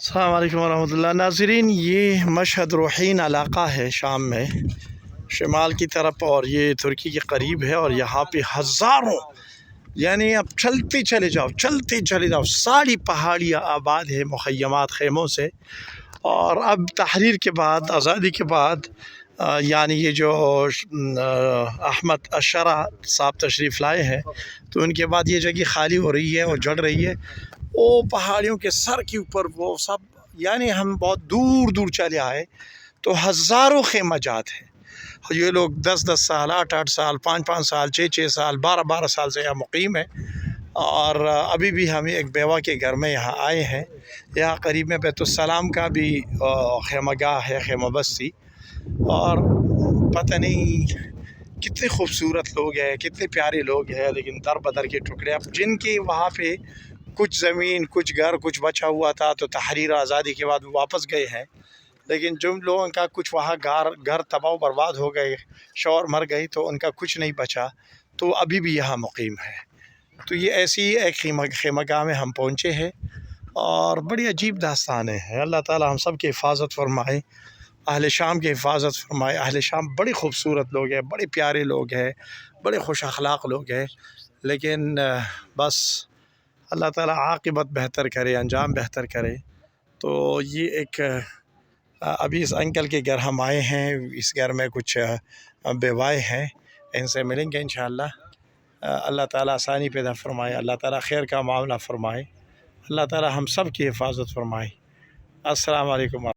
السلام علیکم ورحمۃ اللہ ناظرین، یہ مشہد روحین علاقہ ہے شام میں شمال کی طرف، اور یہ ترکی کے قریب ہے، اور یہاں پہ ہزاروں، یعنی اب چلتے چلے جاؤ ساری پہاڑیاں آباد ہے مخیمات خیموں سے۔ اور اب تحریر کے بعد، آزادی کے بعد، یعنی یہ جو احمد الشرع صاحب تشریف لائے ہیں، تو ان کے بعد یہ جگہ خالی ہو رہی ہے اور جڑ رہی ہے۔ وہ پہاڑیوں کے سر کے اوپر وہ سب، یعنی ہم بہت دور دور چلے آئے تو ہزاروں خیمہ جات ہیں۔ یہ لوگ 10 سال، 8 سال، 5 سال، 6 سال، 12 سال سے یہاں مقیم ہیں۔ اور ابھی بھی ہم ایک بیوہ کے گھر میں یہاں آئے ہیں۔ یہاں قریب میں بیت السلام کا بھی خیمہ گاہ ہے، خیمہ بستی، اور پتہ نہیں کتنے خوبصورت لوگ ہیں، کتنے پیارے لوگ ہیں، لیکن در بدر کے ٹکڑے اب جن کی وہاں پہ کچھ زمین، کچھ گھر، کچھ بچا ہوا تھا تو تحریر آزادی کے بعد واپس گئے ہیں، لیکن جن لوگوں کا کچھ وہاں گھر تباہ و برباد ہو گئے، شوہر مر گئی تو ان کا کچھ نہیں بچا، تو ابھی بھی یہاں مقیم ہے۔ تو یہ ایسی ایک خیمہ گاہ میں ہم پہنچے ہیں، اور بڑی عجیب داستانیں ہیں۔ اللہ تعالی ہم سب کی حفاظت فرمائے، اہل شام کی حفاظت فرمائے۔ اہل شام بڑے خوبصورت لوگ ہیں، بڑے پیارے لوگ ہیں، بڑے خوش اخلاق لوگ ہیں، لیکن بس اللہ تعالیٰ عاقبت بہتر کرے، انجام بہتر کرے۔ تو یہ ایک ابھی اس انکل کے گھر ہم آئے ہیں، اس گھر میں کچھ بیوائے ہیں، ان سے ملیں گے انشاءاللہ۔ اللہ تعالیٰ آسانی پیدا فرمائے، اللہ تعالیٰ خیر کا معاملہ فرمائے، اللہ تعالیٰ ہم سب کی حفاظت فرمائے۔ السلام علیکم۔